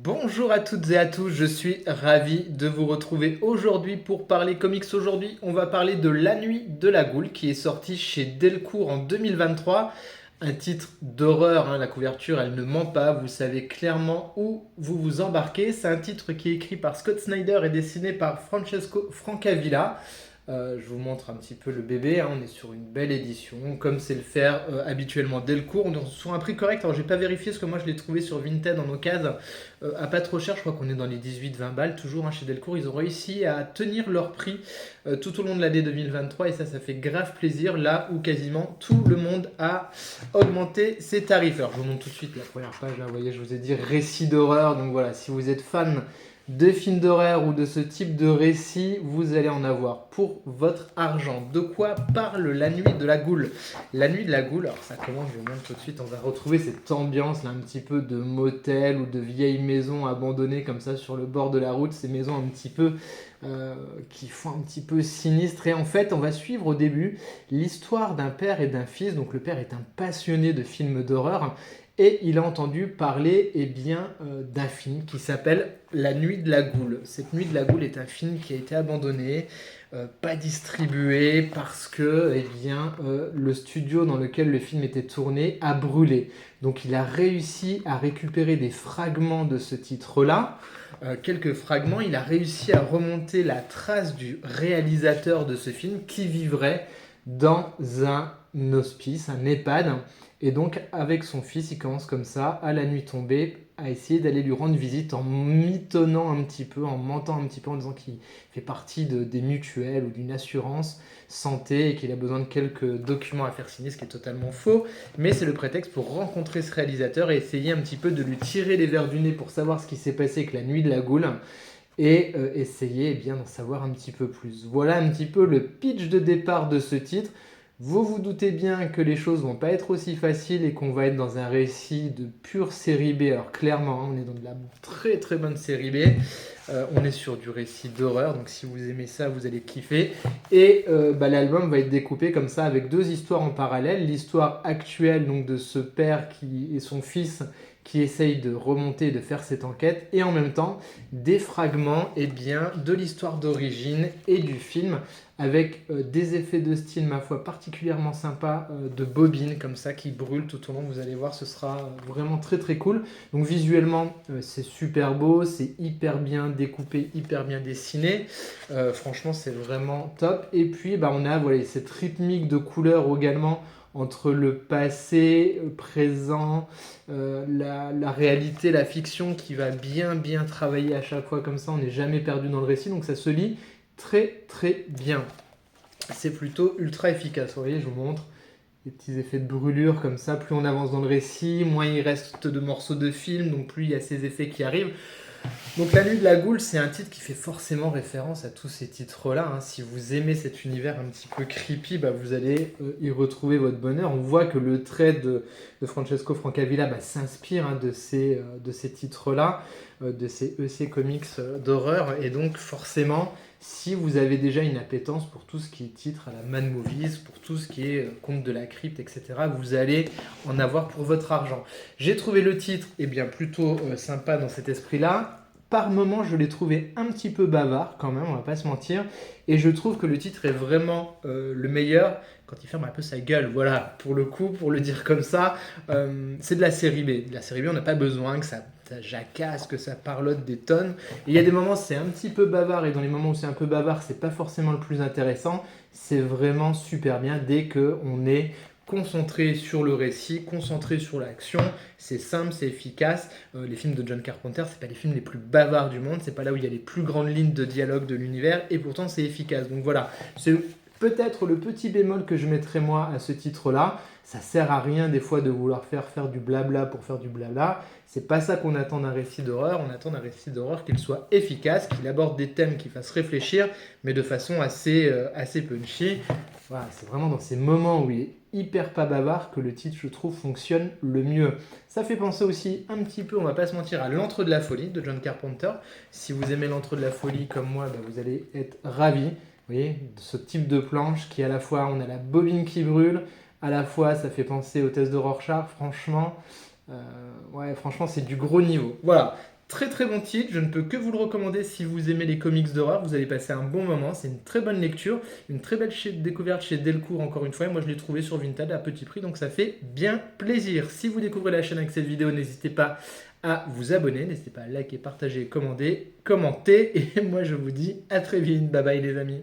Bonjour à toutes et à tous, je suis ravi de vous retrouver aujourd'hui pour parler comics. Aujourd'hui, on va parler de La Nuit de la Goule qui est sorti chez Delcourt en 2023. Un titre d'horreur, hein, la couverture elle ne ment pas, vous savez clairement où vous vous embarquez. C'est un titre qui est écrit par Scott Snyder et dessiné par Francesco Francavilla. Je vous montre un petit peu le bébé, hein, on est sur une belle édition, comme c'est le faire habituellement Delcourt. On est sur un prix correct, alors j'ai pas vérifié parce que moi je l'ai trouvé sur Vinted en occasion à pas trop cher, je crois qu'on est dans les 18-20 balles, toujours hein, chez Delcourt. Ils ont réussi à tenir leur prix tout au long de l'année 2023 et ça fait grave plaisir là où quasiment tout le monde a augmenté ses tarifs. Alors je vous montre tout de suite la première page, là, vous voyez, je vous ai dit récit d'horreur, donc voilà, si vous êtes fan de films d'horreur ou de ce type de récit, vous allez en avoir pour votre argent. De quoi parle La Nuit de la Goule? La Nuit de la Goule, alors ça commence, je vous montre tout de suite, on va retrouver cette ambiance là un petit peu de motel ou de vieilles maisons abandonnées comme ça sur le bord de la route, ces maisons un petit peu qui font un petit peu sinistre. Et en fait, on va suivre au début l'histoire d'un père et d'un fils. Donc le père est un passionné de films d'horreur et il a entendu parler d'un film qui s'appelle La Nuit de la Goule. Cette Nuit de la Goule est un film qui a été abandonné, pas distribué parce que le studio dans lequel le film était tourné a brûlé. Donc il a réussi à récupérer des fragments de ce titre-là, quelques fragments. Il a réussi à remonter la trace du réalisateur de ce film qui vivrait dans un hospice, un EHPAD. Et donc, avec son fils, il commence comme ça, à la nuit tombée, à essayer d'aller lui rendre visite en mitonnant un petit peu, en mentant un petit peu, en disant qu'il fait partie des mutuelles ou d'une assurance santé et qu'il a besoin de quelques documents à faire signer, ce qui est totalement faux. Mais c'est le prétexte pour rencontrer ce réalisateur et essayer un petit peu de lui tirer les vers du nez pour savoir ce qui s'est passé avec la nuit de la Goule et essayer d'en savoir un petit peu plus. Voilà un petit peu le pitch de départ de ce titre. Vous vous doutez bien que les choses vont pas être aussi faciles et qu'on va être dans un récit de pure série B. Alors clairement, on est dans de la très très bonne série B. On est sur du récit d'horreur, donc si vous aimez ça, vous allez kiffer. Et l'album va être découpé comme ça avec deux histoires en parallèle. L'histoire actuelle donc de ce père et son fils qui essayent de remonter, de faire cette enquête, et en même temps des fragments de l'histoire d'origine et du film, avec des effets de style, ma foi, particulièrement sympas, de bobines comme ça qui brûlent tout au long. Vous allez voir, ce sera vraiment très très cool. Donc visuellement, c'est super beau, c'est hyper bien découpé, hyper bien dessiné. Franchement, c'est vraiment top. Et puis, on a cette rythmique de couleurs également entre le passé, présent, la réalité, la fiction qui va bien travailler à chaque fois comme ça. On n'est jamais perdu dans le récit, donc ça se lit très très bien. C'est plutôt ultra efficace. Vous voyez, je vous montre des petits effets de brûlure comme ça. Plus on avance dans le récit, moins il reste de morceaux de film, donc plus il y a ces effets qui arrivent. Donc La Nuit de la Goule, c'est un titre qui fait forcément référence à tous ces titres-là, hein. Si vous aimez cet univers un petit peu creepy, vous allez y retrouver votre bonheur. On voit que le trait de Francesco Francavilla s'inspire, hein, de ces titres-là, de ces EC Comics d'horreur. Et donc forcément, si vous avez déjà une appétence pour tout ce qui est titre à la Mad Movies, pour tout ce qui est conte de la crypte, etc., vous allez en avoir pour votre argent. J'ai trouvé le titre plutôt sympa dans cet esprit-là. Par moments, je l'ai trouvé un petit peu bavard quand même, on va pas se mentir. Et je trouve que le titre est vraiment le meilleur quand il ferme un peu sa gueule. Voilà, pour le coup, pour le dire comme ça, c'est de la série B. De la série B, on n'a pas besoin que ça jacasse, que ça parlote des tonnes. Et il y a des moments, c'est un petit peu bavard. Et dans les moments où c'est un peu bavard, c'est pas forcément le plus intéressant. C'est vraiment super bien dès qu'on est concentré sur le récit, concentré sur l'action. C'est simple, c'est efficace. Les films de John Carpenter, c'est pas les films les plus bavards du monde, c'est pas là où il y a les plus grandes lignes de dialogue de l'univers, et pourtant c'est efficace. Donc voilà, c'est peut-être le petit bémol que je mettrais moi à ce titre-là. Ça sert à rien des fois de vouloir faire du blabla pour faire du blabla. C'est pas ça qu'on attend d'un récit d'horreur. On attend d'un récit d'horreur qu'il soit efficace, qu'il aborde des thèmes qui fassent réfléchir, mais de façon assez punchy. Voilà, c'est vraiment dans ces moments où il est hyper pas bavard que le titre, je trouve, fonctionne le mieux. Ça fait penser aussi un petit peu, on va pas se mentir, à L'Antre de la Folie de John Carpenter. Si vous aimez L'Antre de la Folie comme moi, vous allez être ravis. Vous voyez, de ce type de planche qui à la fois, on a la bobine qui brûle, à la fois ça fait penser au test de Rorschach, franchement, franchement c'est du gros niveau. Voilà, Très très bon titre, je ne peux que vous le recommander si vous aimez les comics d'horreur, vous allez passer un bon moment, c'est une très bonne lecture, une très belle découverte chez Delcourt encore une fois, et moi je l'ai trouvé sur Vinted à petit prix, donc ça fait bien plaisir. Si vous découvrez la chaîne avec cette vidéo, n'hésitez pas à vous abonner, n'hésitez pas à liker, partager, commenter, et moi je vous dis à très vite, bye bye les amis.